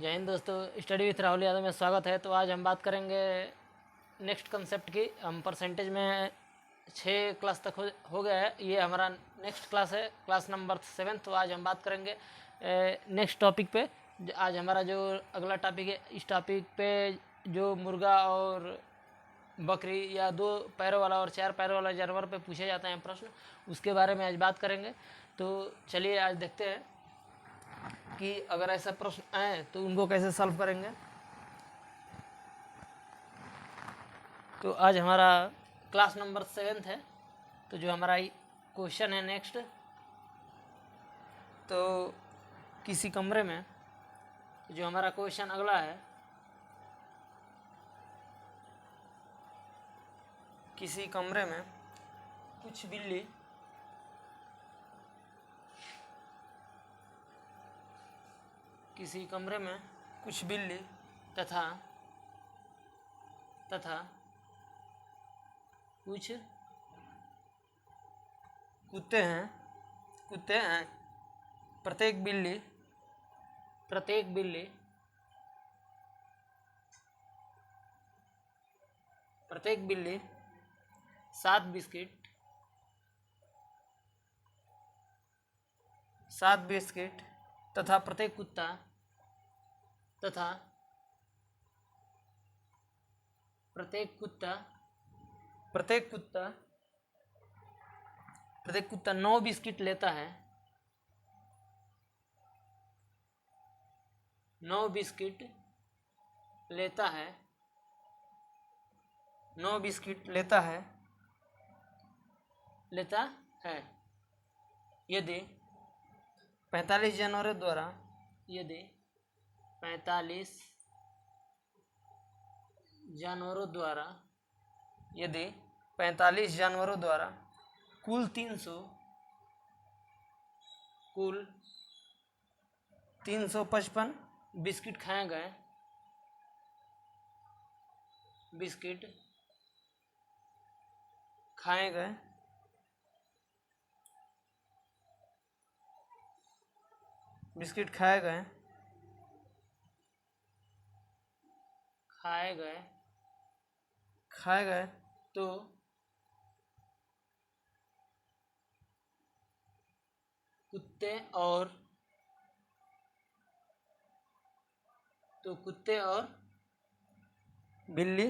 जय हिंद दोस्तों, study with Rahul Yadav में स्वागत है। तो आज हम बात करेंगे नेक्स्ट कंसेप्ट की। हम परसेंटेज में 6 क्लास तक हो गया है, ये हमारा नेक्स्ट क्लास है, क्लास नंबर 7। तो आज हम बात करेंगे नेक्स्ट टॉपिक पे। आज हमारा जो अगला टॉपिक है, इस टॉपिक पे जो मुर्गा और बकरी या 2 पैरों वाला और 4 पैरों वाला जानवर पे पूछे जाते हैं प्रश्न, उसके बारे में आज बात करेंगे। तो चलिए आज देखते हैं कि अगर ऐसा प्रश्न आए तो उनको कैसे सॉल्व करेंगे। तो आज हमारा क्लास नंबर 7 है। तो जो हमारा क्वेश्चन है नेक्स्ट, तो किसी कमरे में, जो हमारा क्वेश्चन अगला है, किसी कमरे में कुछ बिल्ली तथा कुछ कुत्ते हैं। प्रत्येक बिल्ली 7 बिस्किट तथा प्रत्येक कुत्ता 9 बिस्किट लेता है। 9 बिस्किट लेता है यदि 45 जानवरों द्वारा कुल 355 बिस्किट खाए गए। तो कुत्ते और बिल्ली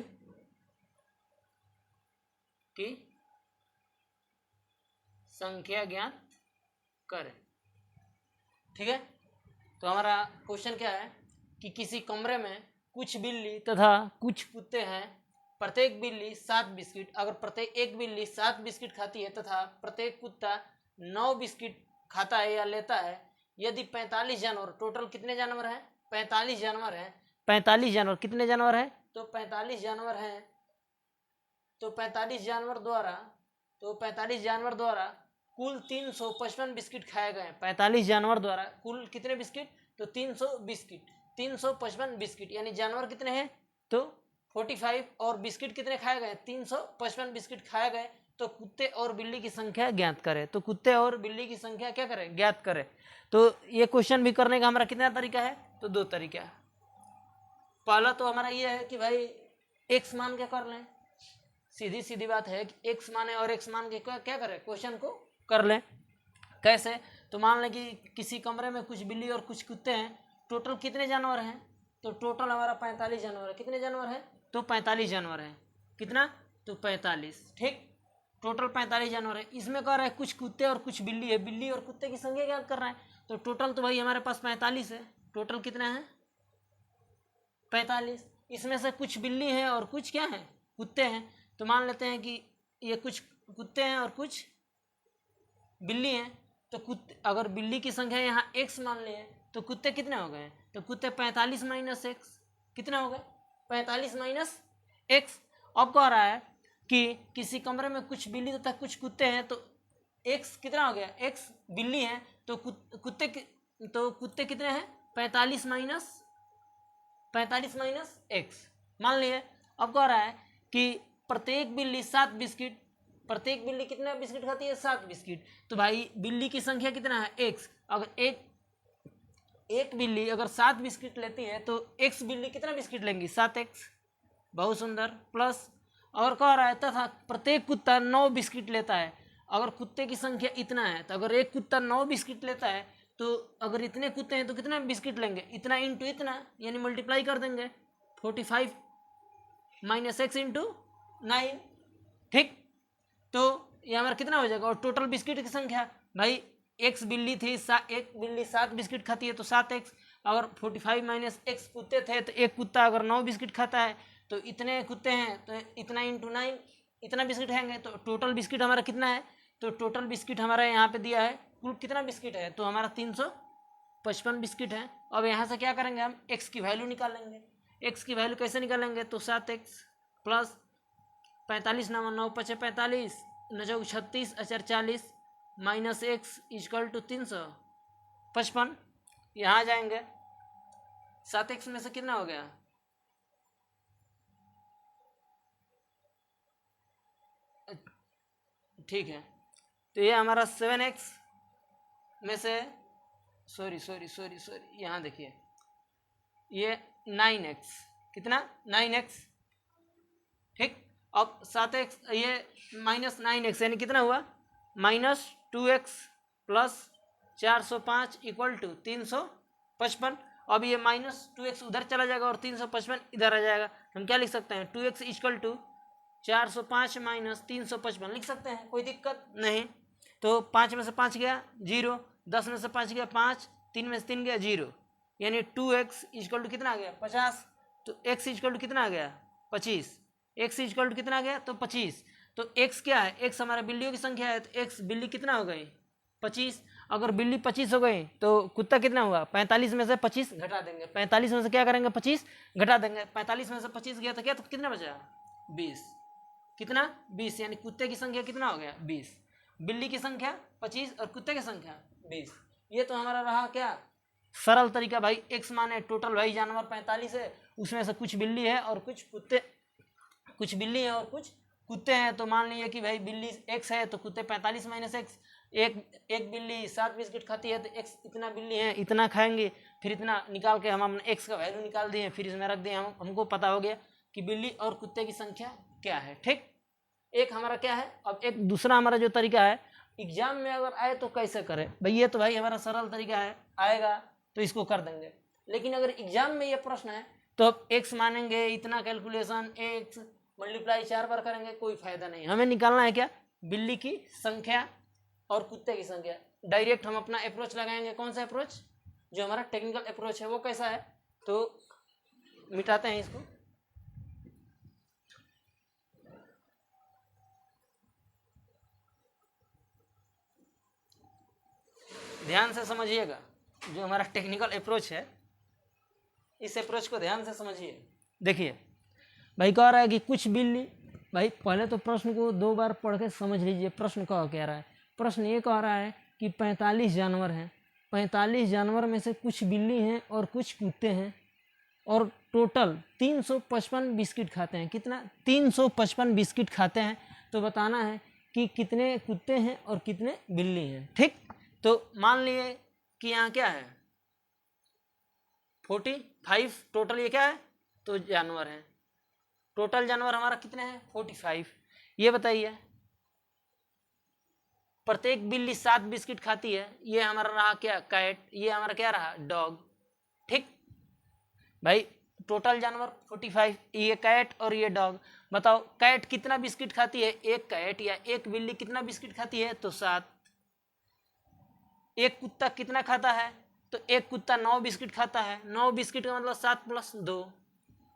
की संख्या ज्ञात करें। ठीक है। तो हमारा क्वेश्चन क्या है कि किसी कमरे में कुछ बिल्ली तथा कुछ कुत्ते हैं। प्रत्येक बिल्ली 7 बिस्किट, अगर प्रत्येक एक बिल्ली 7 बिस्किट खाती है तथा प्रत्येक कुत्ता 9 बिस्किट खाता है या लेता है, यदि 45 जानवर, टोटल कितने जानवर हैं? 45 जानवर हैं। 45 जानवर, कितने जानवर हैं? तो 45 जानवर हैं। तो 45 जानवर द्वारा कुल 355 बिस्किट खाए गए। 45 जानवर द्वारा कुल कितने बिस्किट? तो 300 बिस्किट, 355 बिस्किट, यानी जानवर कितने हैं? तो 45, और बिस्किट कितने खाए गए? 355 बिस्किट खाए गए। तो कुत्ते और बिल्ली की संख्या ज्ञात करें। तो कुत्ते और बिल्ली की संख्या क्या करें? ज्ञात करें। तो ये क्वेश्चन भी करने का हमारा कितना तरीका है? तो 2 तरीका है। पहला तो हमारा ये है कि भाई एक्स मान के कर लें। सीधी बात है कि एक्स माने और एक्स मान के क्या करें? क्वेश्चन को कर लें। कैसे? तो मान लें कि किसी कमरे में कुछ बिल्ली और कुछ कुत्ते हैं। टोटल कितने जानवर हैं? तो टोटल हमारा 45 जानवर है। कितने जानवर हैं? तो 45 जानवर हैं। कितना? तो 45। ठीक, टोटल 45 जानवर है। इसमें कह रहा है कुछ कुत्ते और कुछ बिल्ली है। बिल्ली और कुत्ते की संख्या क्या कर रहा है? तो टोटल तो भाई हमारे पास 45 है। टोटल कितना है? 45। इसमें से कुछ बिल्ली है और कुछ क्या है? कुत्ते हैं। तो मान लेते हैं कि ये कुछ कुत्ते हैं और कुछ बिल्ली हैं। तो कुत्ते, अगर बिल्ली की संख्या यहाँ x मान लिए तो कुत्ते कितने हो गए? तो कुत्ते 45 माइनस एक्स, कितने हो गए? 45 माइनस एक्स। अब कह रहा है कि किसी कमरे में कुछ बिल्ली तथा कुछ कुत्ते हैं। तो x कितना हो गया? x बिल्ली है तो कुत्ते कितने हैं? 45 माइनस एक्स मान लिए। अब कह रहा है कि प्रत्येक बिल्ली 7 बिस्किट, प्रत्येक बिल्ली कितना बिस्किट खाती है? 7 बिस्किट। तो भाई बिल्ली की संख्या कितना है? एक्स। अगर एक बिल्ली अगर 7 बिस्किट लेती है तो x बिल्ली कितना बिस्किट लेंगी, 7x। बहुत सुंदर। प्लस और कह रहा है तथा प्रत्येक कुत्ता 9 बिस्किट लेता है। अगर कुत्ते की संख्या इतना है तो अगर एक कुत्ता 9 बिस्किट लेता है तो अगर इतने कुत्ते हैं तो कितना बिस्किट लेंगे, इतना इंटू इतना, यानी मल्टीप्लाई कर देंगे 45 माइनस एक्स इंटू 9। ठीक, तो ये हमारा कितना हो जाएगा। और टोटल बिस्किट की संख्या भाई एक्स बिल्ली थी, एक बिल्ली 7 बिस्किट खाती है तो 7x। अगर 45 माइनस एक्स कुत्ते थे तो एक कुत्ता अगर 9 बिस्किट खाता है तो इतने कुत्ते हैं तो इतना इंटू 9, इतना बिस्किट खाएंगे। तो टोटल बिस्किट हमारा कितना है, तो टोटल बिस्किट हमारा यहाँ पे दिया है कुल कितना बिस्किट है, तो हमारा 355 बिस्किट है। अब यहाँ से क्या करेंगे, हम एक्स की वैल्यू निकालेंगे। एक्स की वैल्यू कैसे निकालेंगे, तो 7x प्लस 45 नवा 9 पचे 45 9 36 अचर 40 माइनस एक्स इजकल टू 355। यहाँ जाएंगे 7x में से कितना हो गया, ठीक है। तो ये हमारा 7x में से सॉरी यहाँ देखिए ये 9x, कितना 9x। ठीक, अब 7x ये माइनस 9x यानी कितना हुआ, minus 2x plus 405 equal to 355। अब ये माइनस 2x उधर चला जाएगा और 355 इधर आ जाएगा। हम क्या लिख सकते हैं, 2x इक्वल टू 405 माइनस 355 लिख सकते हैं, कोई दिक्कत नहीं। तो 5 में से 5 गया 0, 10 में से 5 गया 5, 3 में से 3 गया 0, यानी 2x इक्वल टू कितना आ गया 50। तो x इक्वल टू कितना आ गया 25, x इक्वल टू कितना आ गया तो 25। तो x क्या है, x हमारा बिल्लियों की संख्या है तो x बिल्ली कितना हो गई 25। अगर बिल्ली 25 हो गई तो कुत्ता कितना हुआ, 45 में से 25 घटा देंगे, 45 में से क्या करेंगे 25 घटा देंगे, 45 में से 25 गया तो क्या, तो कितना बचा 20, कितना 20, यानी कुत्ते की संख्या कितना हो गया 20, बिल्ली की संख्या 25 और कुत्ते की संख्या 20। ये तो हमारा रहा क्या सरल तरीका भाई। x माने टोटल भाई जानवर 45 है, उसमें से कुछ बिल्ली है और कुछ कुत्ते, कुछ बिल्ली है और कुछ कुत्ते हैं। तो मान लीजिए कि भाई बिल्ली x है तो कुत्ते 45 माइनस एक्स, एक बिल्ली 7 बिस्किट खाती है तो x इतना बिल्ली है इतना खाएंगे, फिर इतना निकाल के हम x का वैल्यू निकाल दिए, फिर इसमें रख दिए, हमको पता हो गया कि बिल्ली और कुत्ते की संख्या क्या है। ठीक, एक हमारा क्या है। अब एक दूसरा हमारा जो तरीका है एग्जाम में अगर आए तो कैसे करें भाई, ये तो भाई हमारा सरल तरीका है, आएगा तो इसको कर देंगे। लेकिन अगर एग्जाम में ये प्रश्न है तो अब x मानेंगे इतना कैलकुलेशन, x मल्टीप्लाई 4 बार करेंगे, कोई फायदा नहीं। हमें निकालना है क्या, बिल्ली की संख्या और कुत्ते की संख्या। डायरेक्ट हम अपना अप्रोच लगाएंगे, कौन सा अप्रोच, जो हमारा टेक्निकल अप्रोच है वो कैसा है। तो मिटाते हैं इसको, ध्यान से समझिएगा। जो हमारा टेक्निकल अप्रोच है इस अप्रोच को ध्यान से समझिए। देखिए भाई कह रहा है कि कुछ बिल्ली, भाई पहले तो प्रश्न को 2 बार पढ़ के समझ लीजिए प्रश्न कह रहा है। प्रश्न ये कह रहा है कि 45 जानवर हैं, 45 जानवर में से कुछ बिल्ली हैं और कुछ कुत्ते हैं और टोटल 355 बिस्किट खाते हैं। कितना, 355 बिस्किट खाते हैं। तो बताना है कि कितने कुत्ते हैं और कितने बिल्ली हैं। ठीक, तो मान लिए कि यहाँ क्या है 45, टोटल ये क्या है तो जानवर हैं, टोटल जानवर हमारा कितने हैं 45। ये बताइए प्रत्येक बिल्ली 7 बिस्किट खाती है, ये हमारा रहा क्या कैट, ये हमारा क्या रहा डॉग। ठीक भाई, टोटल जानवर 45, ये कैट और ये डॉग। बताओ कैट कितना बिस्किट खाती है, एक कैट या एक बिल्ली कितना बिस्किट खाती है तो 7। एक कुत्ता कितना खाता है, तो एक कुत्ता 9 बिस्किट खाता है। 9 बिस्किट का मतलब 7 प्लस 2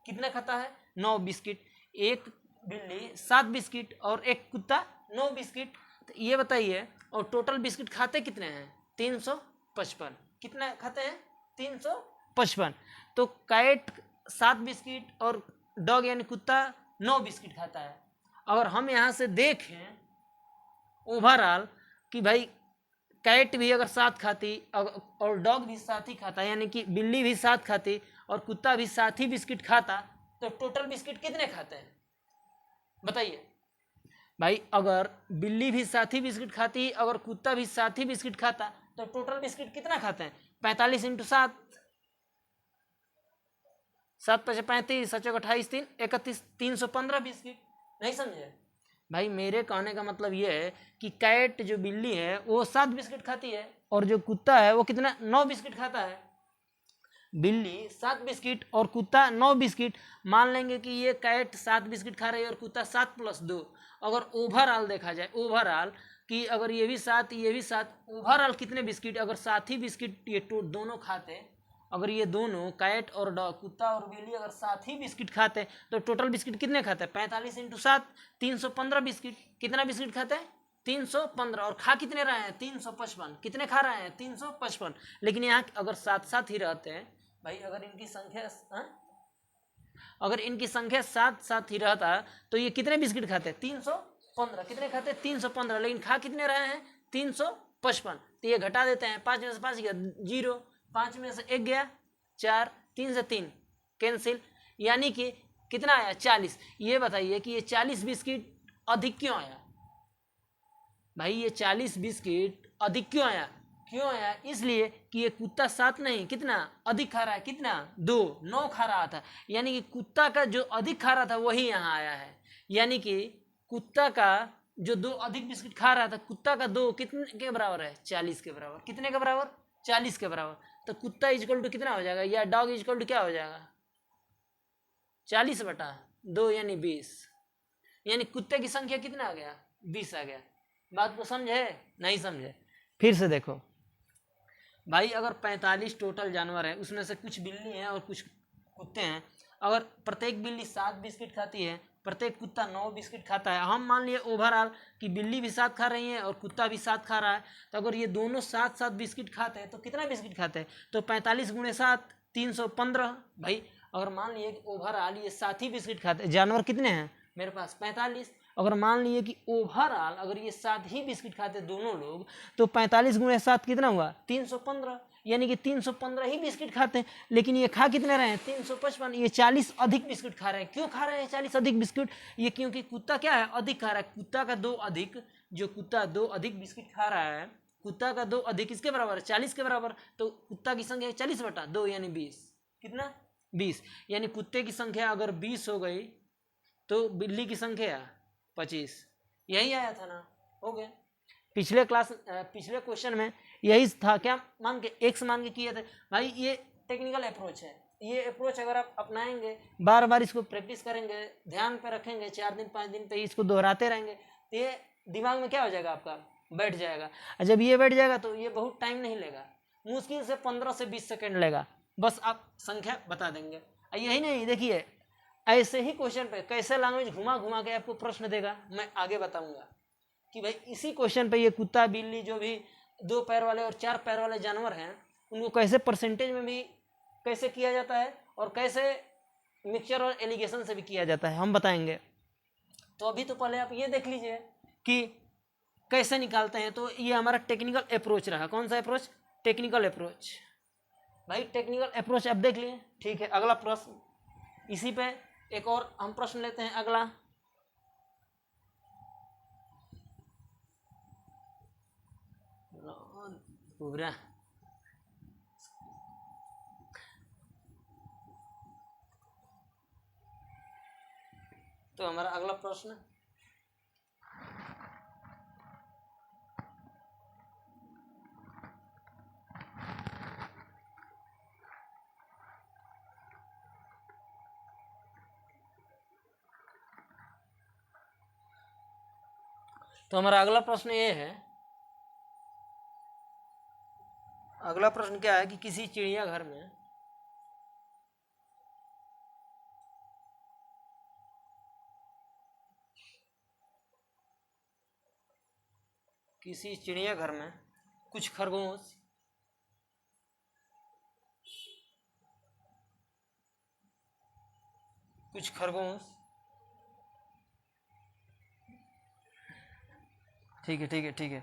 कितना खाता है 9 बिस्किट। एक बिल्ली 7 बिस्किट और एक कुत्ता 9 बिस्किट। तो ये बताइए और टोटल बिस्किट खाते कितने हैं 355, कितना खाते हैं 355। तो कैट 7 बिस्किट और डॉग यानी कुत्ता 9 बिस्किट खाता है। अगर हम यहाँ से देखें ओवरऑल कि भाई कैट भी अगर 7 खाती और डॉग भी 7 ही खाता, यानी कि बिल्ली भी 7 खाती और कुत्ता भी 7 ही बिस्किट खाता, तो टोटल बिस्किट कितने खाते हैं बताइए भाई। अगर बिल्ली भी 7 ही बिस्किट खाती, अगर कुत्ता भी 7 ही बिस्किट खाता, तो टोटल बिस्किट कितना खाते हैं? 45 इंटू 7, 7 पचे 35, 7 चौक 28, 3 31, 315 बिस्किट। नहीं समझे भाई? मेरे कहने का मतलब ये है कि कैट जो बिल्ली है वो 7 बिस्किट खाती है, और जो कुत्ता है वो कितना 9 बिस्किट खाता है। बिल्ली 7 बिस्किट और कुत्ता 9 बिस्किट। मान लेंगे कि ये कैट 7 बिस्किट खा रही है और कुत्ता 7 + 2। अगर ओवरऑल देखा जाए, ओवरऑल कि अगर ये भी 7 ये भी 7, ओवरऑल कितने बिस्किट? अगर 7 ही बिस्किट ये दोनों खाते, अगर ये दोनों कैट और डॉग, कुत्ता और बिल्ली अगर 7 ही बिस्किट खाते तो टोटल बिस्किट कितने खाते हैं? 45 इंटू 7, 315 बिस्किट। कितना बिस्किट खाते हैं? 315। और खा कितने रहे हैं? 355। कितने खा रहे हैं? 355। लेकिन यहाँ अगर 7-7 ही रहते हैं भाई, अगर इनकी संख्या अगर इनकी संख्या 7-7 ही रहता तो ये कितने बिस्किट खाते? 315। कितने खाते? 315। लेकिन खा कितने रहे हैं? 355। तो ये घटा देते हैं, 5 में से 5 गया 0, 5 में से 1 गया 4, 3 से 3 कैंसिल, यानी कि कितना आया? 40। ये बताइए कि ये 40 बिस्किट अधिक क्यों आया भाई? ये 40 बिस्किट अधिक क्यों आया? क्यों आया? इसलिए कि ये कुत्ता 7 नहीं, कितना अधिक खा रहा है? कितना? 2, 9 खा रहा था। यानी कि कुत्ता का जो अधिक खा रहा था वही यहाँ आया है। यानी कि कुत्ता का जो 2 अधिक बिस्किट खा रहा था, कुत्ता का 2 कितने के बराबर है? 40 के बराबर। कितने के बराबर? 40 के बराबर। तो कुत्ता इक्वल टू कितना हो जाएगा, या डॉग इक्वल टू क्या हो जाएगा? 40/2 यानी 20। यानी कुत्ते की संख्या कितना आ गया? 20 आ गया। बात को समझे? नहीं समझे? फिर से देखो भाई, अगर 45 टोटल जानवर है, उसमें से कुछ बिल्ली हैं और कुछ कुत्ते हैं। अगर प्रत्येक बिल्ली 7 बिस्किट खाती है, प्रत्येक कुत्ता 9 बिस्किट खाता है, हम मान लिए ओवरऑल कि बिल्ली भी 7 खा रही है और कुत्ता भी 7 खा रहा है, तो अगर ये दोनों 7-7 बिस्किट खाते हैं तो कितना बिस्किट खाते हैं? तो 45 × 7, 315। भाई अगर मान लिए कि ओवरऑल ये 7 ही बिस्किट खाते हैं, जानवर कितने हैं मेरे पास? 45। अगर मान लिए कि ओवरऑल अगर ये 7 ही बिस्किट खाते दोनों लोग, तो 45 × 7 कितना हुआ? 315। यानी कि 315 ही बिस्किट खाते हैं, लेकिन ये खा कितने रहे हैं? 355। ये 40 अधिक बिस्किट खा रहे हैं। क्यों खा रहे हैं 40 अधिक बिस्किट? ये क्योंकि कुत्ता क्या है? अधिक खा रहा है। कुत्ता का 2 अधिक, जो कुत्ता 2 अधिक बिस्किट खा रहा है, कुत्ता का 2 अधिक किसके बराबर है? 40 के बराबर। तो कुत्ता की संख्या 40/2 यानी 20। कितना? 20। यानी कुत्ते की संख्या अगर 20 हो गई तो बिल्ली की संख्या 25। यही आया था ना? हो गया। पिछले क्वेश्चन में यही था। क्या मान के? एक्स मान के किए थे भाई। ये टेक्निकल अप्रोच है। ये अप्रोच अगर आप अपनाएंगे, बार बार इसको प्रैक्टिस करेंगे, ध्यान पे रखेंगे, 4 दिन 5 दिन पे इसको दोहराते रहेंगे, तो ये दिमाग में क्या हो जाएगा? आपका बैठ जाएगा। और जब ये बैठ जाएगा तो ये बहुत टाइम नहीं लेगा, मुश्किल से 15 से 20 सेकेंड लेगा, बस आप संख्या बता देंगे। यही नहीं, देखिए ऐसे ही क्वेश्चन पे कैसे लैंग्वेज घुमा घुमा के आपको प्रश्न देगा, मैं आगे बताऊंगा कि भाई इसी क्वेश्चन पे ये कुत्ता बिल्ली जो भी 2 पैर वाले और 4 पैर वाले जानवर हैं, उनको कैसे परसेंटेज में भी कैसे किया जाता है और कैसे मिक्सचर और एलिगेशन से भी किया जाता है, हम बताएंगे। तो अभी तो पहले आप ये देख लीजिए कि कैसे निकालते हैं। तो ये हमारा टेक्निकल अप्रोच रहा। कौन सा अप्रोच? Technical approach. भाई टेक्निकल अप्रोच आप देख लिए, ठीक है। अगला प्रश्न, इसी पे एक और हम प्रश्न लेते हैं। अगला पूरा तो हमारा अगला प्रश्न, तो हमारा अगला प्रश्न ये है। अगला प्रश्न क्या है कि किसी चिड़ियाघर में कुछ खरगोश ठीक है, ठीक है, ठीक है।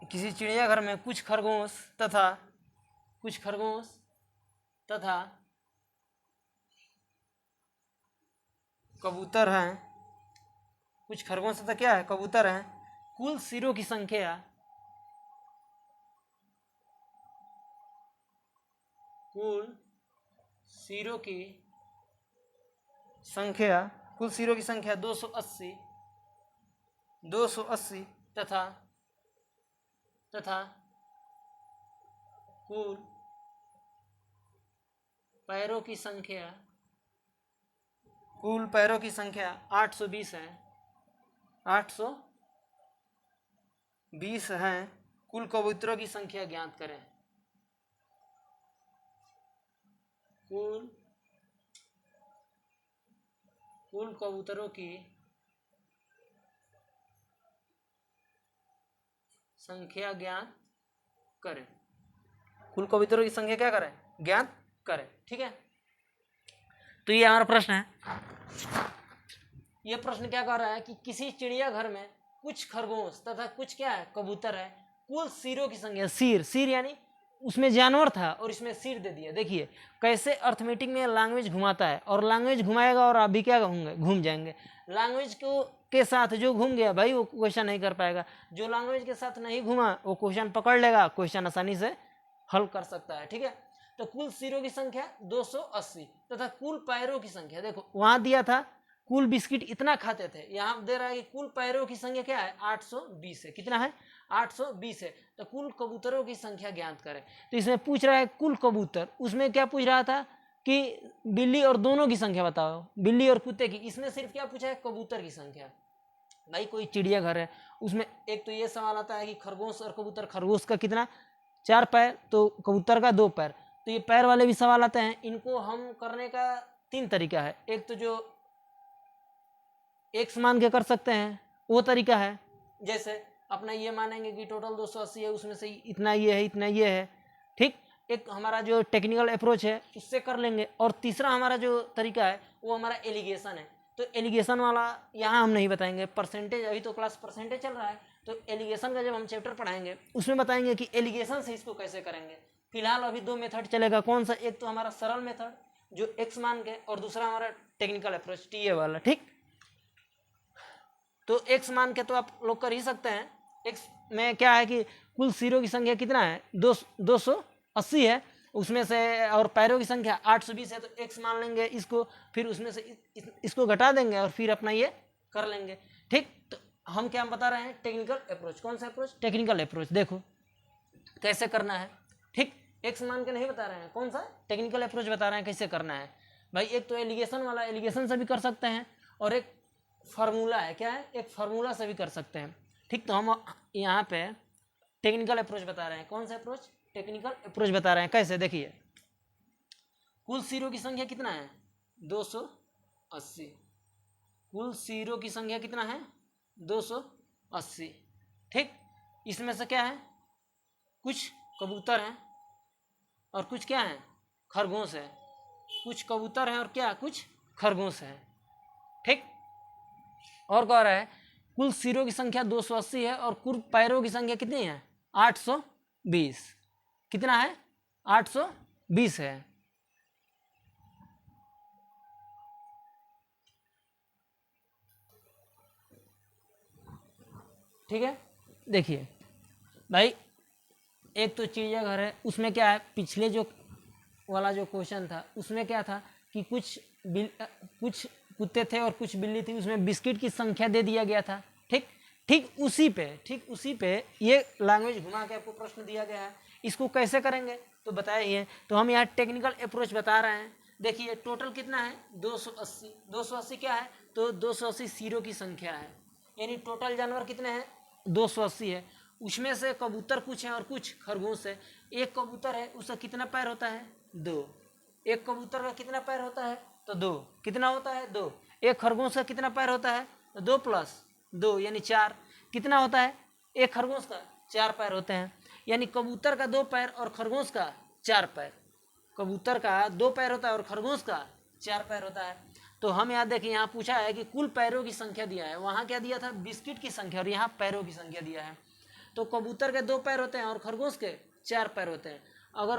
किसी चिड़ियाघर में कुछ खरगोश तथा कबूतर हैं। कुछ खरगोश तथा क्या है? कबूतर हैं। कुल सिरों की संख्या कुल सिरों की संख्या, कुल सिरों की संख्या 280 तथा कुल पैरों की संख्या 820 है। 820 है। कुल कबूतरों की संख्या ज्ञात करें। कुल कबूतरों की संख्या ज्ञात करें। कुल कबूतरों की संख्या क्या करें? ज्ञात करें। ठीक है, तो ये हमारा प्रश्न है। ये प्रश्न क्या कह रहा है कि किसी चिड़ियाघर में कुछ खरगोश तथा कुछ क्या है, कबूतर है। कुल सिरों की संख्या, सिर यानी उसमें जानवर था और इसमें सिर दे दिया। देखिए कैसे अर्थमेटिक में लैंग्वेज घुमाता है, और लैंग्वेज घुमाएगा और आप भी क्या होंगे, घूम जाएंगे। लैंग्वेज को के साथ जो घूम गया भाई वो क्वेश्चन नहीं कर पाएगा, जो लैंग्वेज के साथ नहीं घुमा वो क्वेश्चन पकड़ लेगा, क्वेश्चन आसानी से हल कर सकता है। ठीक है, तो कुल सिरों की संख्या 280 तथा कुल पैरों की संख्या, देखो वहां दिया था कुल बिस्किट इतना खाते थे, यहाँ दे रहा है कि कुल पैरों की संख्या क्या है, 820 है। कितना है? 820 है। तो कुल कबूतरों की संख्या ज्ञात करें। तो इसमें पूछ रहा है कुल कबूतर, उसमें क्या पूछ रहा था कि बिल्ली और दोनों की संख्या बताओ, बिल्ली और कुत्ते की। इसमें सिर्फ क्या पूछा है, कबूतर की संख्या। भाई कोई चिड़ियाघर है, उसमें एक तो ये सवाल आता है कि खरगोश और कबूतर, खरगोश का कितना 4 पैर तो कबूतर का 2 पैर, तो ये पैर वाले भी सवाल आते हैं। इनको हम करने का 3 तरीका है। एक तो जो एक्स मान के कर सकते हैं वो तरीका है, जैसे अपना ये मानेंगे कि टोटल 280 है, उसमें से इतना ये है, इतना ये है। ठीक, एक हमारा जो टेक्निकल अप्रोच है उससे कर लेंगे। और तीसरा हमारा जो तरीका है वो हमारा एलिगेशन है। तो एलिगेशन वाला यहाँ हम नहीं बताएंगे, परसेंटेज, अभी तो क्लास परसेंटेज चल रहा है, तो एलिगेशन का जब हम चैप्टर पढ़ाएंगे उसमें बताएंगे कि एलिगेशन से इसको कैसे करेंगे। फिलहाल अभी 2 मेथड चलेगा। कौन सा? एक तो हमारा सरल मेथड जो एक्स मान के, और दूसरा हमारा टेक्निकल अप्रोच टीए वाला। ठीक, तो एक्स मान के तो आप लोग कर ही सकते हैं। एक्स में क्या है कि कुल सिरों की संख्या कितना है, 280 है, उसमें से और पैरों की संख्या 820 है, तो एक्स मान लेंगे इसको, फिर उसमें से इसको घटा देंगे और फिर अपना ये कर लेंगे। ठीक, तो हम क्या बता रहे हैं, टेक्निकल अप्रोच। कौन सा अप्रोच? Technical approach. देखो कैसे करना है। ठीक, एक्स मान के नहीं बता रहे हैं, कौन सा? टेक्निकल अप्रोच बता रहे हैं कैसे करना है। भाई एक तो एलिगेशन वाला, एलिगेशन से भी कर सकते हैं, और एक फार्मूला है, क्या है, एक फार्मूला से भी कर सकते हैं। ठीक, तो हम यहाँ पे टेक्निकल अप्रोच बता रहे हैं। कौन सा अप्रोच? टेक्निकल अप्रोच बता रहे हैं। कैसे? देखिए कुल सिरों की संख्या कितना है, 280। कुल सिरों की संख्या कितना है, 280। ठीक, इसमें से क्या है, कुछ कबूतर हैं और कुछ क्या है, खरगोश है। कुछ कबूतर हैं और क्या, कुछ खरगोश है। ठीक, और कह रहा है कुल सिरों की संख्या 280 है और कुल पैरों की संख्या कितनी है, 820। कितना है, 820 है। ठीक है, देखिए भाई एक तो चिड़ियाघर है, उसमें क्या है, पिछले जो वाला जो क्वेश्चन था उसमें क्या था कि कुछ कुत्ते थे और कुछ बिल्ली थी, उसमें बिस्किट की संख्या दे दिया गया था। ठीक उसी पे ये लैंग्वेज घुमा के आपको प्रश्न दिया गया है। इसको कैसे करेंगे तो बताइए। तो हम यहाँ टेक्निकल अप्रोच बता रहे हैं। देखिए टोटल कितना है, 280। 280 क्या है, तो 280 सिरों की संख्या है, यानी टोटल जानवर कितने हैं, 280 है। उसमें से कबूतर कुछ है और कुछ खरगोश है। एक कबूतर है, उसका कितना पैर होता है, 2। एक कबूतर का कितना पैर होता है, तो 2। कितना होता है, 2। एक खरगोश का कितना पैर होता है, तो 2 + 2 यानी 4। कितना होता है, एक खरगोश का 4 पैर होते हैं, यानी कबूतर का 2 पैर और खरगोश का 4 पैर। कबूतर का 2 पैर होता है और खरगोश का 4 पैर होता है। तो हम यहाँ देखिए, यहाँ पूछा है कि कुल पैरों की संख्या दिया है, वहाँ क्या दिया था, बिस्किट की संख्या, और यहाँ पैरों की संख्या दिया है। तो कबूतर के 2 पैर होते हैं और खरगोश के 4 पैर होते हैं। अगर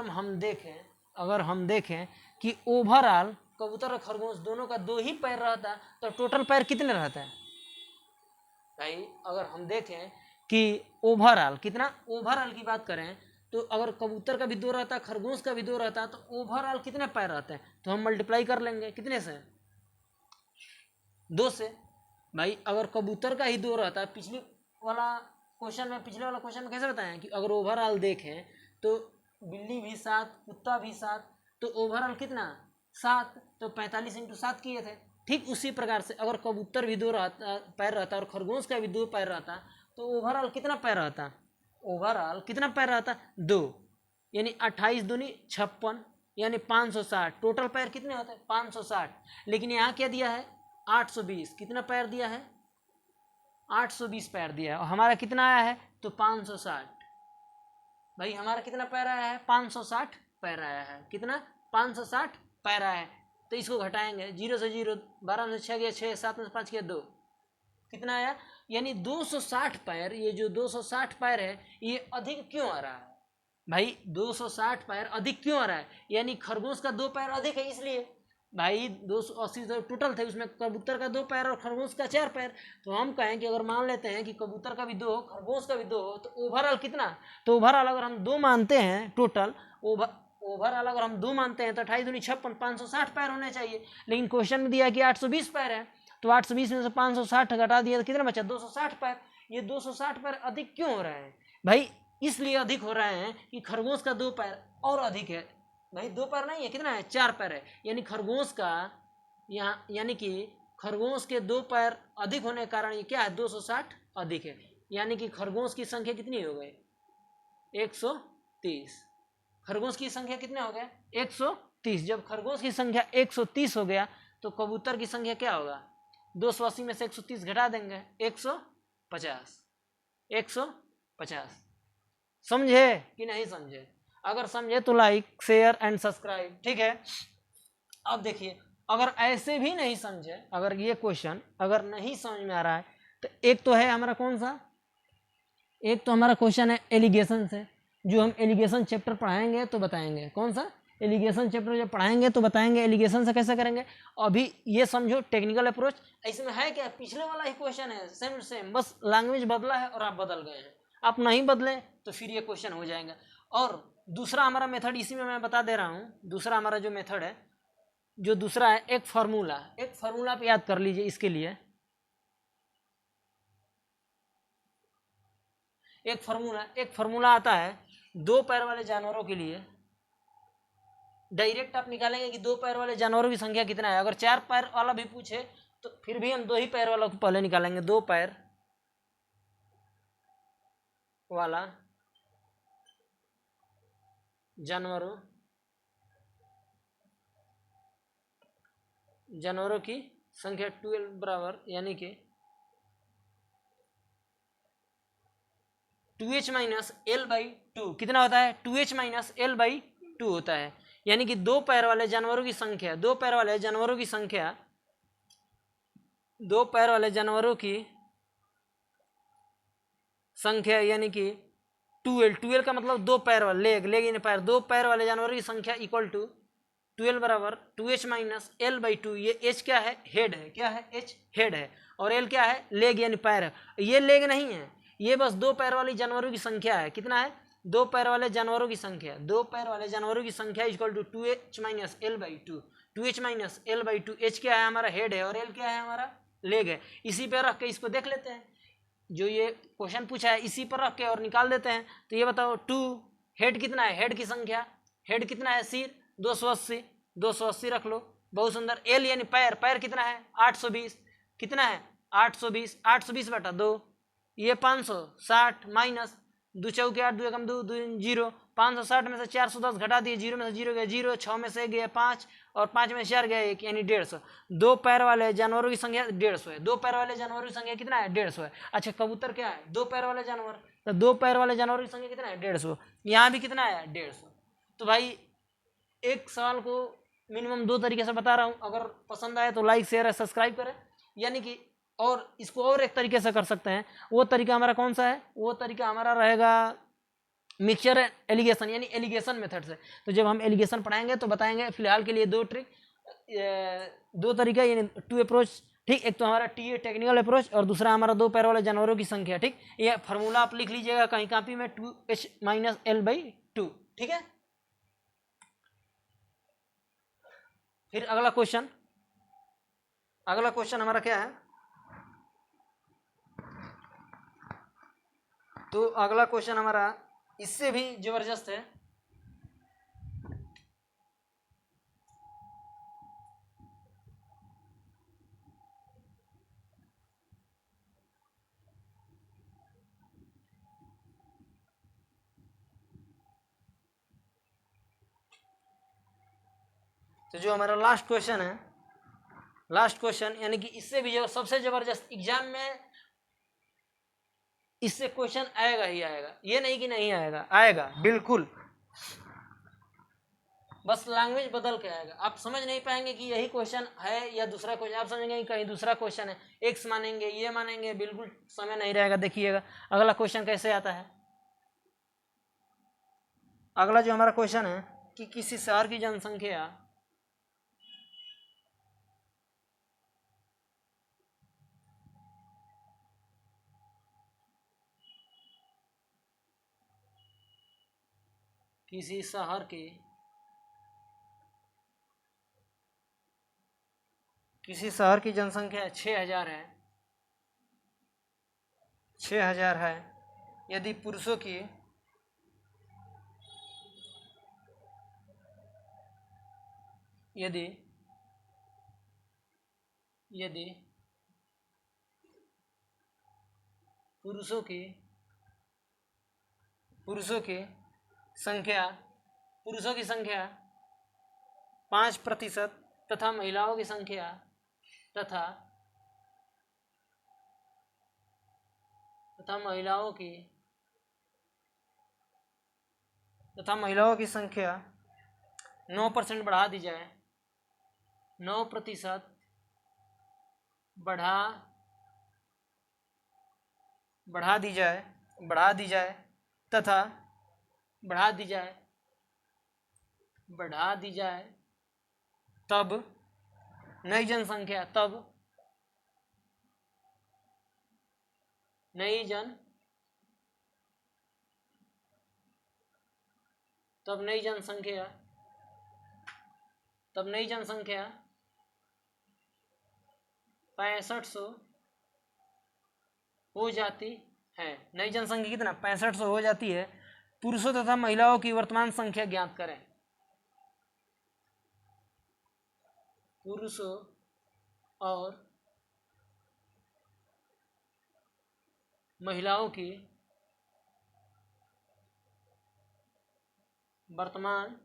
हम देखें कि ओवरऑल कबूतर और खरगोश दोनों का 2 ही पैर रहता तो टोटल पैर कितने रहते हैं भाई। अगर हम देखें कि ओवरऑल की बात करें तो अगर कबूतर का भी 2 रहता, खरगोश का भी 2 रहता, तो ओवरऑल कितने पैर रहते हैं? तो हम मल्टीप्लाई कर लेंगे कितने से? 2 से। भाई अगर कबूतर का ही 2 रहता, पिछले वाला क्वेश्चन में कैसे बताएं कि अगर ओवरऑल देखें तो बिल्ली भी 7, कुत्ता भी 7, तो ओवरऑल कितना? 7, तो 45 × 7 किए थे। ठीक उसी प्रकार से अगर कबूतर भी 2 पैर रहता और खरगोश का भी 2 पैर रहता, तो ओवरऑल कितना पैर रहता? ओवरऑल कितना पैर रहता? 2, यानी 28 दूनी 56, यानी 560। टोटल पैर कितने होते हैं? 560। लेकिन यहाँ क्या दिया है? 820। कितना पैर दिया है? 820 पैर दिया है। और हमारा कितना आया है? तो 560। भाई हमारा कितना पैर आया है? 560 पैर आया है। कितना? 560 पैर आया है। तो इसको घटाएंगे, 0 से 0, 12 में से 6 गया 6, 7 में से 5 गया 2, कितना आया? यानी 260 पैर। ये जो 260 पैर है ये अधिक क्यों आ रहा है भाई? 260 पैर अधिक क्यों आ रहा है? यानी खरगोश का 2 पैर अधिक है, इसलिए। भाई 280 तो टोटल थे, उसमें कबूतर का 2 पैर और खरगोश का 4 पैर। तो हम कहें कि अगर मान लेते हैं कि कबूतर का भी 2 हो, खरगोश का भी 2 हो, तो ओवरऑल कितना? तो ओवरऑल अगर हम 2 मानते हैं टोटल, ओवरऑल अगर हम 2 मानते हैं तो 28 दूनी 56, 560 पैर होने चाहिए। लेकिन क्वेश्चन में दिया कि 820 पैर है, तो 820 में से 560 घटा दिया तो कितना बचा? 260 पैर। ये 260 पैर अधिक क्यों हो रहे हैं भाई? इसलिए अधिक हो रहे हैं कि खरगोश का 2 पैर और अधिक है। भाई 2 पैर नहीं है, कितना है? 4 पैर है। यानी खरगोश का यहाँ, यानी कि खरगोश के 2 पैर अधिक होने के कारण ये क्या है? 260 अधिक है। यानी कि खरगोश की संख्या कितनी हो गई? 130। खरगोश की संख्या कितने हो गया? 130। जब खरगोश की संख्या 130 हो गया तो कबूतर की संख्या क्या होगा? 280 में से 130 घटा देंगे, 150। 150। समझे कि नहीं समझे? अगर समझे तो लाइक, शेयर एंड सब्सक्राइब। ठीक है। अब देखिए, अगर ऐसे भी नहीं समझे, अगर ये क्वेश्चन अगर नहीं समझ में आ रहा है, तो एक तो है हमारा कौन सा? एक तो हमारा क्वेश्चन है एलिगेशन से, जो हम एलिगेशन चैप्टर पढ़ाएंगे तो बताएंगे। कौन सा? एलिगेशन चैप्टर जब पढ़ाएंगे तो बताएंगे एलिगेशन से कैसे करेंगे। अभी ये समझो टेक्निकल अप्रोच। इसमें है क्या? पिछले वाला ही क्वेश्चन है, सेम सेम, बस लैंग्वेज बदला है और आप बदल गए हैं। आप नहीं बदलें तो फिर ये क्वेश्चन हो जाएगा। और दूसरा हमारा मेथड इसी में मैं बता दे रहा हूँ। दूसरा हमारा जो मेथड है, जो दूसरा है, एक फार्मूला पे याद कर लीजिए। इसके लिए एक फार्मूला आता है 2 पैर वाले जानवरों के लिए। डायरेक्ट आप निकालेंगे कि 2 पैर वाले जानवरों की संख्या कितना है। अगर 4 पैर वाला भी पूछे तो फिर भी हम 2 ही पैर वाला को पहले निकालेंगे। 2 पैर वाला जानवरों की संख्या 12 बराबर, यानी कि 2h माइनस एल बाई 2 कितना होता है? 2h माइनस एल बाई 2 होता है। यानी कि 2 पैर वाले जानवरों की संख्या, 2 पैर वाले जानवरों की संख्या, 2 पैर वाले जानवरों की संख्या यानी कि 12 का मतलब 2 पैर वाले, लेग इन पैर, 2 पैर वाले जानवरों की संख्या इक्वल टू 12 बराबर 2h माइनस एल बाई 2। ये h क्या है? हेड है। क्या है? h हेड है। और l क्या है? लेग यानी पैर है। ये लेग नहीं है, ये बस 2 पैर वाली जानवरों की संख्या है। कितना है? 2 पैर वाले जानवरों की संख्या, 2 पैर वाले जानवरों की संख्या equal to 2h minus L by 2। 2h minus L by 2। h क्या है? हमारा हेड है। और l क्या है? हमारा लेग है। इसी पर रख के इसको देख लेते हैं। जो ये क्वेश्चन पूछा है इसी पर रख के और निकाल देते हैं। तो ये बताओ 2 हेड कितना है? हेड की संख्या, हेड कितना है? सिर 280, 280 रख लो। बहुत सुंदर। एल यानी पैर, पैर कितना है? 820। कितना है? 820। 820 बटा 2, ये 560 माइनस 2 चौके 8, 2 एकम 2, 2 0। 560 में से 410 घटा दिए, 0 में से 0 गया 0, 6 में से गया 5 और 5 में 4 गया 1, यानी 150। 2 पैर वाले जानवरों की संख्या 150 है। 2 पैर वाले जानवरों की संख्या कितना है? 150 है। अच्छा कबूतर क्या है? 2 पैर वाले जानवर, तो 2 पैर वाले जानवरों की संख्या कितना है? 150। यहाँ भी कितना है? 150। तो भाई एक सवाल को मिनिमम 2 तरीके से बता रहा हूँ। अगर पसंद आए तो लाइक, शेयर, सब्सक्राइब करें। यानी कि और इसको और एक तरीके से कर सकते हैं। वो तरीका हमारा कौन सा है? वो तरीका हमारा रहेगा मिक्सचर एलिगेशन, यानी एलिगेशन मेथड से। तो जब हम एलिगेशन पढ़ाएंगे तो बताएंगे। फिलहाल के लिए 2 ट्रिक, 2 तरीका, यानी 2 अप्रोच। ठीक, एक तो हमारा टी टेक्निकल अप्रोच और दूसरा हमारा 2 पैर वाले जानवरों की संख्या। ठीक, ये फार्मूला आप लिख लीजिएगा कहीं कॉपी में, 2h माइनस एल बाई 2। ठीक है, फिर अगला क्वेश्चन हमारा क्या है, तो अगला क्वेश्चन हमारा इससे भी जबरदस्त है। तो जो हमारा लास्ट क्वेश्चन यानी कि इससे भी जो सबसे जबरदस्त, एग्जाम में इससे क्वेश्चन आएगा ही आएगा, ये नहीं कि नहीं आएगा, आएगा बिल्कुल, बस लैंग्वेज बदल के आएगा। आप समझ नहीं पाएंगे कि यही क्वेश्चन है या दूसरा क्वेश्चन, आप समझेंगे कि कहीं दूसरा क्वेश्चन है, एक्स मानेंगे, ये मानेंगे, बिल्कुल समय नहीं रहेगा। देखिएगा अगला क्वेश्चन कैसे आता है। अगला जो हमारा क्वेश्चन है कि किसी शहर की जनसंख्या किसी शहर की जनसंख्या 6000 है, 6000 है। यदि पुरुषों की यदि पुरुषों की संख्या 5% तथा महिलाओं की संख्या महिलाओं की संख्या 9% बढ़ा दी जाए, 9% बढ़ा दी जाए तथा तब नई जनसंख्या तब नई जनसंख्या 6500 हो जाती है। नई जनसंख्या कितना 6500 हो जाती है। पुरुषों तथा महिलाओं की वर्तमान संख्या ज्ञात करें। पुरुषों और महिलाओं की वर्तमान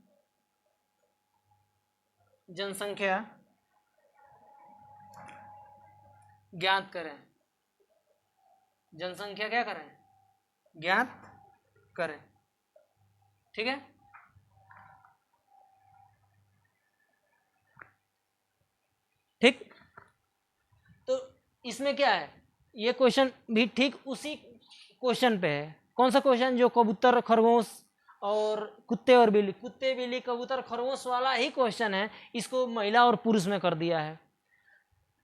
जनसंख्या ज्ञात करें। जनसंख्या क्या करें? ज्ञात करें। ठीक है, ठीक। तो इसमें क्या है, ये क्वेश्चन भी ठीक उसी क्वेश्चन पे है। कौन सा क्वेश्चन? जो कबूतर, खरगोश और कुत्ते और बिल्ली, कुत्ते बिल्ली कबूतर खरगोश वाला ही क्वेश्चन है। इसको महिला और पुरुष में कर दिया है।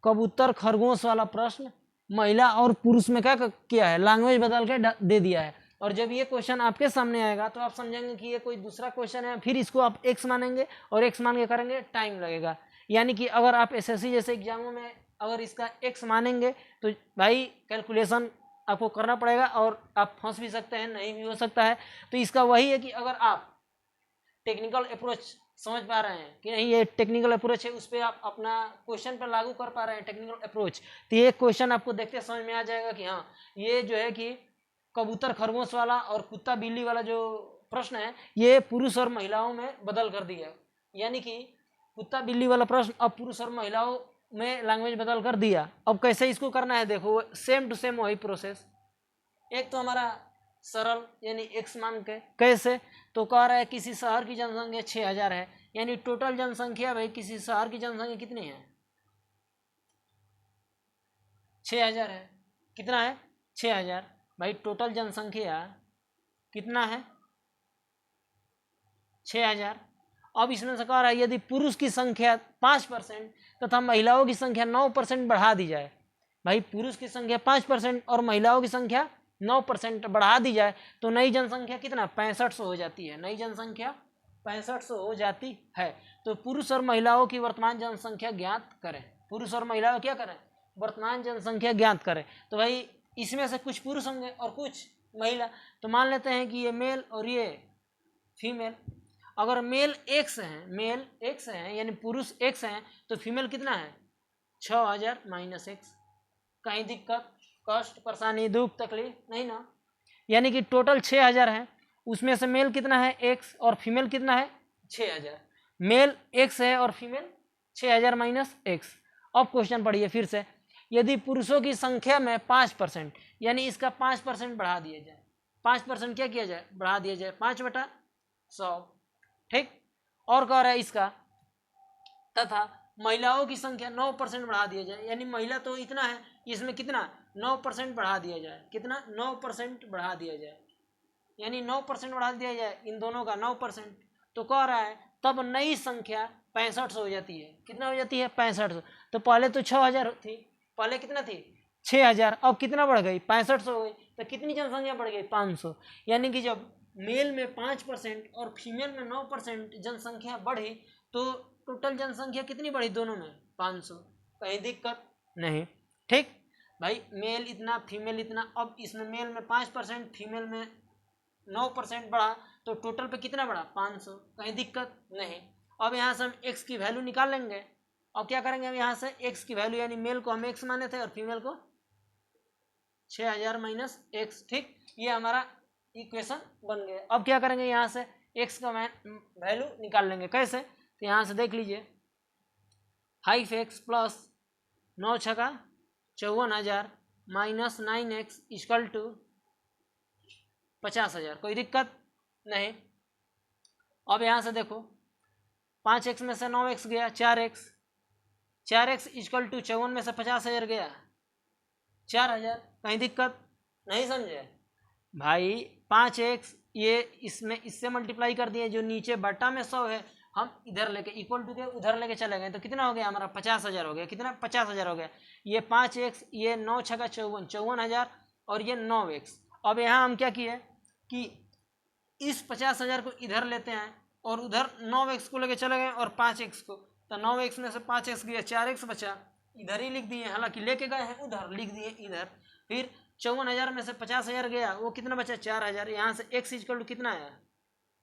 कबूतर खरगोश वाला प्रश्न महिला और पुरुष में क्या किया है, लैंग्वेज बदल के दे दिया है। और जब ये क्वेश्चन आपके सामने आएगा तो आप समझेंगे कि ये कोई दूसरा क्वेश्चन है, फिर इसको आप एक्स मानेंगे और एक्स मान के करेंगे, टाइम लगेगा। यानी कि अगर आप एसएससी जैसे एग्जामों में अगर इसका एक्स मानेंगे तो भाई कैलकुलेशन आपको करना पड़ेगा और आप फंस भी सकते हैं, नहीं भी हो सकता है। तो इसका वही है कि अगर आप टेक्निकल अप्रोच समझ पा रहे हैं कि नहीं, ये टेक्निकल अप्रोच है, उस पर आप अपना क्वेश्चन पर लागू कर पा रहे हैं टेक्निकल अप्रोच, तो ये क्वेश्चन आपको देखते समझ में आ जाएगा कि हाँ, ये जो है कि कबूतर खरगोश वाला और कुत्ता बिल्ली वाला जो प्रश्न है ये पुरुष और महिलाओं में बदल कर दिया। यानी कि कुत्ता बिल्ली वाला प्रश्न अब पुरुष और महिलाओं में लैंग्वेज बदल कर दिया। अब कैसे इसको करना है, देखो सेम टू सेम वही प्रोसेस। एक तो हमारा सरल यानी एक्स मान के, कैसे तो कह रहा है किसी शहर की जनसंख्या 6000 है, यानी टोटल जनसंख्या भाई किसी शहर की जनसंख्या कितनी है, 6000 है। कितना है? 6000। भाई टोटल जनसंख्या कितना है, 6000। अब इसमें से कह रहा है यदि पुरुष की संख्या 5% तथा महिलाओं की संख्या 9% बढ़ा दी जाए। भाई पुरुष की संख्या 5% और महिलाओं की संख्या 9% बढ़ा दी जाए तो नई जनसंख्या कितना 6500 हो जाती है, नई जनसंख्या 6500 हो जाती है। तो पुरुष और महिलाओं की वर्तमान जनसंख्या ज्ञात करें, पुरुष और महिलाओं क्या करें, वर्तमान जनसंख्या ज्ञात करें। तो भाई इसमें से कुछ पुरुष होंगे और कुछ महिला, तो मान लेते हैं कि ये मेल और ये फीमेल। अगर मेल एक्स हैं, मेल एक्स हैं यानी पुरुष एक्स हैं, तो फीमेल कितना है 6000 माइनस एक्स। कहीं दिक्कत, कष्ट, परेशानी, दुख, तकलीफ नहीं ना। यानी कि टोटल 6000 है, उसमें से मेल कितना है एक्स और फीमेल कितना है 6000। मेल एक्स है और फीमेल 6000 माइनस एक्स। अब क्वेश्चन पढ़िए फिर से, यदि पुरुषों की संख्या में 5%, यानी इसका 5% बढ़ा दिया जाए, 5% क्या किया जाए, बढ़ा दिया जाए 5/100, ठीक। और कह रहा है इसका तथा महिलाओं की संख्या 9% बढ़ा दिया जाए, यानी महिला तो इतना है, इसमें कितना 9% बढ़ा दिया जाए, कितना 9% बढ़ा दिया जाए, यानी 9% बढ़ा दिया जाए इन दोनों का 9%। तो कह रहा है तब नई संख्या 6500 हो जाती है, कितना हो जाती है 6500। तो पहले तो 6000 थी, पहले कितना थी 6000, अब कितना बढ़ गई 6500 हो गई। तो कितनी जनसंख्या बढ़ गई 500। यानी कि जब मेल में 5% और फीमेल में 9% जनसंख्या बढ़ी तो टोटल जनसंख्या कितनी बढ़ी दोनों में 500। कहीं दिक्कत नहीं, ठीक भाई। मेल इतना फीमेल इतना, अब इसमें मेल में 5% फीमेल में 9% बढ़ा तो टोटल पे कितना बढ़ा 500। कहीं दिक्कत नहीं। अब यहाँ से हम x की वैल्यू निकाल लेंगे। अब क्या करेंगे हम यहाँ से x की वैल्यू, यानी मेल को हम x माने थे और फीमेल को 6000 माइनस एक्स, ठीक। ये हमारा इक्वेशन बन गया। अब क्या करेंगे यहाँ से x का वैल्यू निकाल लेंगे, कैसे, तो यहाँ से देख लीजिए 5x प्लस 9 छका 54,000 माइनस 9x इक्वल टू 50,000। कोई दिक्कत नहीं। अब यहाँ से देखो 5x में से 9x गया 4x, 4x इक्वल टू 54 में से 50,000 गया 4000। कहीं दिक्कत नहीं, समझे भाई। 5x ये इसमें इससे मल्टीप्लाई कर दिए, जो नीचे बटा में 100 है हम इधर लेके इक्वल टू के उधर लेके चले गए, तो कितना हो गया हमारा 50,000 हो गया, कितना 50,000 हो गया। ये 5x, ये 9 छका 54, 54,000 और ये 9x। अब यहाँ हम क्या किए कि इस 50,000 को इधर लेते हैं और उधर 9x को लेके चले गए और 5x को, तो 9x में से 5x गया 4x बचा, इधर ही लिख दिए, हालांकि लेके गए हैं उधर, लिख दिए इधर। फिर 54,000 में से 50,000 गया, वो कितना बचा 4,000। यहाँ से x इक्वल टू कितना आया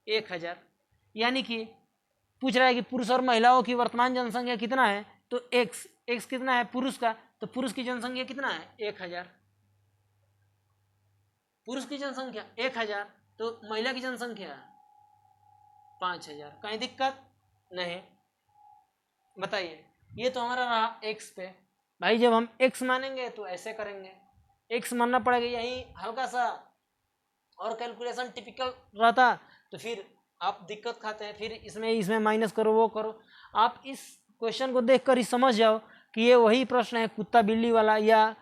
1000। यानी कि पूछ रहा है कि पुरुष और महिलाओं की वर्तमान जनसंख्या कितना है, तो x कितना है पुरुष का, तो पुरुष की जनसंख्या कितना है 1000, पुरुष की जनसंख्या 1000, तो महिला की जनसंख्या 5000। कहीं दिक्कत नहीं, बताइए। ये तो हमारा रहा x पे। भाई जब हम x मानेंगे तो ऐसे करेंगे, x मानना पड़ेगा, यही हल्का सा और कैलकुलेशन टिपिकल रहता तो फिर आप दिक्कत खाते हैं, फिर इसमें माइनस करो वो करो। आप इस क्वेश्चन को देखकर ही समझ जाओ कि ये वही प्रश्न है कुत्ता बिल्ली वाला या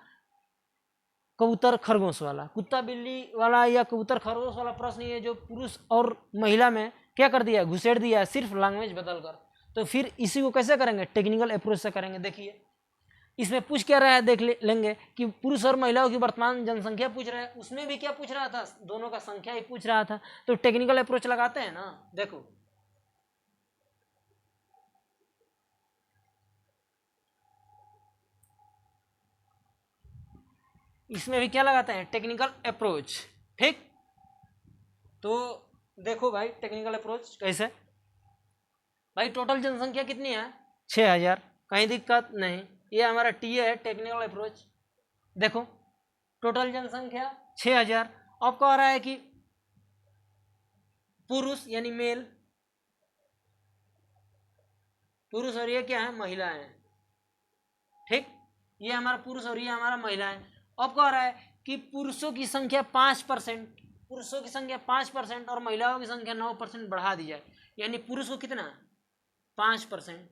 कबूतर खरगोश वाला। कुत्ता बिल्ली वाला या कबूतर खरगोश वाला प्रश्न ये जो पुरुष और महिला में क्या कर दिया, घुसेड़ दिया, सिर्फ लैंग्वेज बदल कर। तो फिर इसी को कैसे करेंगे, टेक्निकल अप्रोच से करेंगे। देखिए इसमें पूछ क्या रहा है, देख लेंगे कि पुरुष और महिलाओं की वर्तमान जनसंख्या पूछ रहा है, उसमें भी क्या पूछ रहा था, दोनों का संख्या ही पूछ रहा था। तो टेक्निकल अप्रोच लगाते हैं ना। देखो इसमें भी क्या लगाते हैं, टेक्निकल अप्रोच, ठीक। तो देखो भाई टेक्निकल अप्रोच कैसे। भाई टोटल जनसंख्या कितनी है 6000, कहीं दिक्कत नहीं। ये हमारा टीए है, टेक्निकल अप्रोच। देखो टोटल जनसंख्या 6000। अब कह रहा है कि पुरुष यानी मेल, पुरुष और ये क्या है महिला है, ठीक। ये हमारा पुरुष और ये हमारा महिला है। अब कह रहा है कि पुरुषों की संख्या 5%, पुरुषों की संख्या 5% और महिलाओं की संख्या 9% बढ़ा दी जाए। यानी पुरुष को कितना 5%,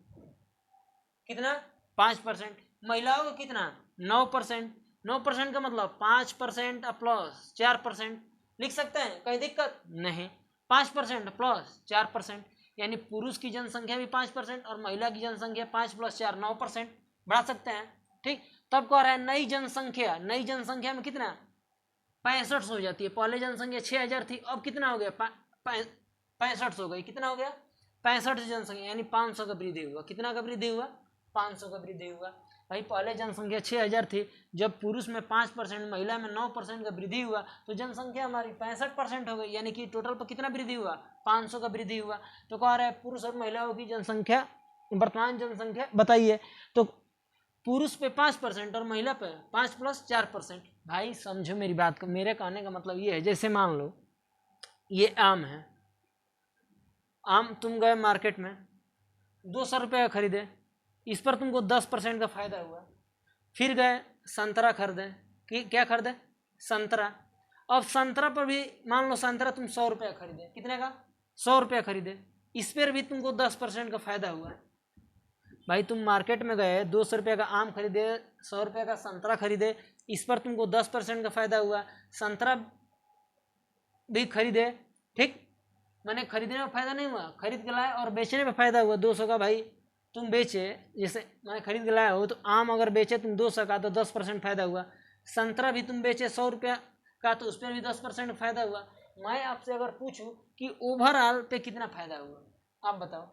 कितना 5%, महिलाओं को कितना 9%। 9% का मतलब 5% प्लस 4% लिख सकते हैं, कहीं दिक्कत नहीं। 5% प्लस 4%, यानी पुरुष की जनसंख्या भी 5% और महिला की जनसंख्या 5 + 4 9% बढ़ा सकते हैं, ठीक। तब कह रहा है नई जनसंख्या, नई जनसंख्या में कितना 6500 हो जाती है। पहले जनसंख्या 6000 थी, अब कितना हो गया 6500 हो गई। कितना हो गया 65 जनसंख्या, यानी 500 का वृद्धि हुआ। कितना का वृद्धि हुआ 500 का वृद्धि हुआ। भाई पहले जनसंख्या 6000 थी, जब पुरुष में 5%, महिला में 9% का वृद्धि हुआ तो जनसंख्या हमारी 65% हो गई, यानी कि टोटल पर कितना वृद्धि हुआ 500 का वृद्धि हुआ। तो कह रहा है पुरुष और महिलाओं की जनसंख्या, वर्तमान जनसंख्या बताइए। तो पुरुष पे 5% और महिला पे 5 + 4%। भाई समझो मेरी बात को, मेरे कहने का मतलब ये है, जैसे मान लो ये आम है, आम तुम गए मार्केट में 200 रुपये का खरीदे, इस पर तुमको 10% का फायदा हुआ। फिर गए संतरा खरीदे, कि क्या खरीदे संतरा। अब संतरा पर भी मान लो संतरा तुम 100 रुपये का खरीदे, कितने का 100 रुपये खरीदे, इस पर भी तुमको 10% का फायदा हुआ। भाई तुम मार्केट में गए 200 रुपये का आम खरीदे, 100 रुपये का संतरा खरीदे, इस पर तुमको 10% का फायदा हुआ। संतरा भी खरीदे, ठीक, मैंने खरीदने में फायदा नहीं हुआ, खरीद के लाए और बेचने में फायदा हुआ 200 का। भाई तुम बेचे, जैसे मैंने खरीद के लाया हो तो आम अगर बेचे तुम 200 का तो 10% फायदा हुआ। संतरा भी तुम बेचे 100 रुपया का तो उस पर भी 10% फायदा हुआ। मैं आपसे अगर पूछूं कि ओवरऑल पे कितना फायदा हुआ, आप बताओ,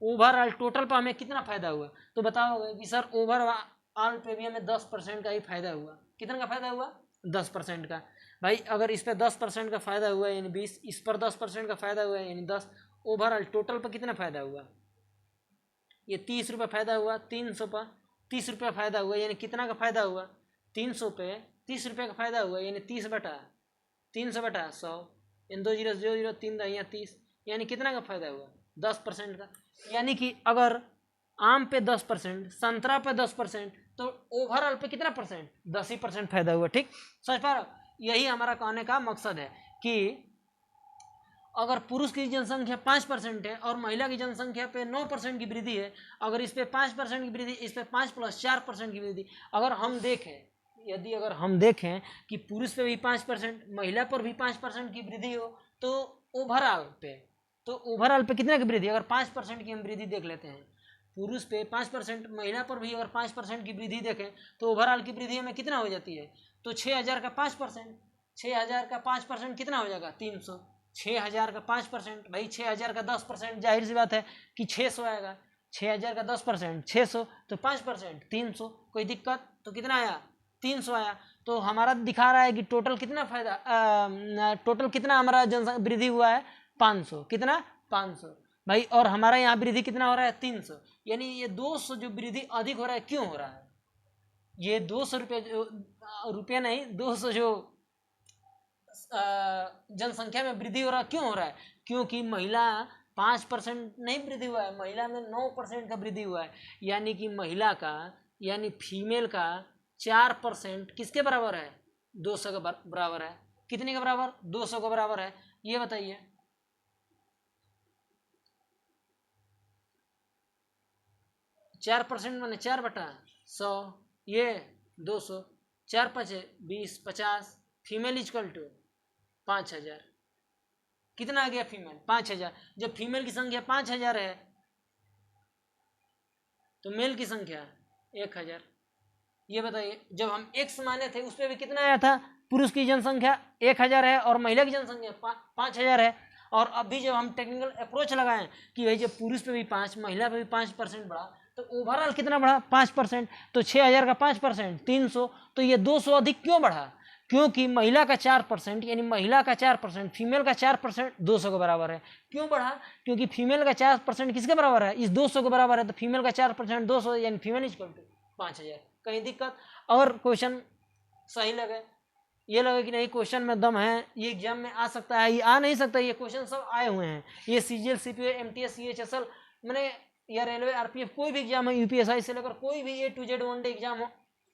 ओवरऑल टोटल पर हमें कितना फायदा हुआ, तो बताओगे कि सर ओवरऑल पे भी हमें 10% का ही फायदा हुआ। कितना का फायदा हुआ 10% का। भाई अगर इस पर 10% का फायदा हुआ यानी 20, इस पर 10% का फायदा हुआ यानी 10, ओवरऑल टोटल पर कितना फायदा हुआ, ये 30 रुपये फायदा हुआ। 300 पर 30 रुपये फायदा हुआ यानी कितना का फायदा हुआ 300 पे 30 रुपये का फायदा हुआ, यानी 300/100, इन 2 0 0 0 3 यहाँ 30, यानी कितना का फायदा हुआ 10% का। यानी कि अगर आम पे 10%, संतरा पे 10%, तो ओवरऑल पे कितना परसेंट 10 ही % फायदा हुआ। ठीक, समझ पा रहे हो? यही हमारा कहने का मकसद है कि अगर पुरुष की जनसंख्या 5% है और महिला की जनसंख्या पे 9% की वृद्धि है, अगर इस पे 5% की वृद्धि, इस पे 5 + 4% की वृद्धि, अगर हम देखें कि पुरुष पे भी 5%, महिला पर भी 5% की वृद्धि हो, तो ओवरऑल पे कितने की वृद्धि, अगर 5% की हम वृद्धि देख लेते हैं, पुरुष पे 5%, महिला पर भी अगर 5% की वृद्धि देखें तो ओवरऑल की वृद्धि हमें कितना हो जाती है, तो 6000 का 5%, 6000 का 5% कितना हो जाएगा 300। 6000 का 5%, भाई 6000 का 10%, जाहिर सी बात है कि 600 आएगा। 6000 का 10% 600, तो 5% 300, कोई दिक्कत, तो कितना आया 300 आया। तो हमारा दिखा रहा है कि टोटल कितना हमारा जनसंख्या वृद्धि हुआ है 500, कितना 500 भाई, और हमारा यहाँ वृद्धि कितना हो रहा है 300, यानी ये 200 जो वृद्धि अधिक हो रहा है, क्यों हो रहा है ये 200 रुपये नहीं, 200 जो जनसंख्या में वृद्धि हो रहा है, क्यों हो रहा है, क्योंकि महिला 5% नहीं वृद्धि हुआ है, महिला में 9% का वृद्धि हुआ है। यानी कि महिला का, यानी फीमेल का 4% किसके बराबर है 200 के बराबर है। कितने के बराबर 200 के बराबर है, ये बताइए। चार % मैंने 4/100, ये 200, 4 × 5 = 20, 50, फीमेल इक्वल टू 5000, कितना आ गया फीमेल 5000। जब फीमेल की संख्या 5000 है तो मेल की संख्या 1000। ये बताइए, जब हम x माने थे उस पर भी कितना आया था, पुरुष की जनसंख्या 1000 है और महिला की जनसंख्या 5000 है। और अभी जब हम टेक्निकल अप्रोच लगाएं कि भाई जब पुरुष पे भी 5, महिला पे भी 5% बढ़ा, तो ओवरऑल कितना बढ़ा 5%, तो 6000 का 5% 300, तो ये 200 अधिक क्यों बढ़ा, क्योंकि महिला का 4%, यानी महिला का 4%, फीमेल का 4% 200 के बराबर है। क्यों बढ़ा, क्योंकि फीमेल का 4% किसके बराबर है, इस 200 के बराबर है, तो फीमेल का 4% 200, यानी फीमेल इक्वल टू 5000। कहीं दिक्कत, अगर क्वेश्चन सही लगे, ये लगे कि नहीं क्वेश्चन में दम है, ये एग्जाम में आ सकता है, ये आ नहीं सकता, ये क्वेश्चन सब आए हुए हैं, ये CGL CPO MTS CHSL मैंने या रेलवे RPF कोई भी एग्जाम है, UPSI से लेकर कोई भी A to Z one day exam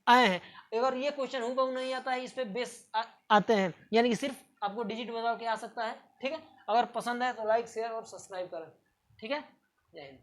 आए हैं, अगर ये क्वेश्चन हूबहू नहीं आता है, इस पे बेस आते हैं, यानी कि सिर्फ आपको डिजिट बदल के आ सकता है। ठीक है, अगर पसंद है तो लाइक शेयर और सब्सक्राइब करें। ठीक है, जय हिंद।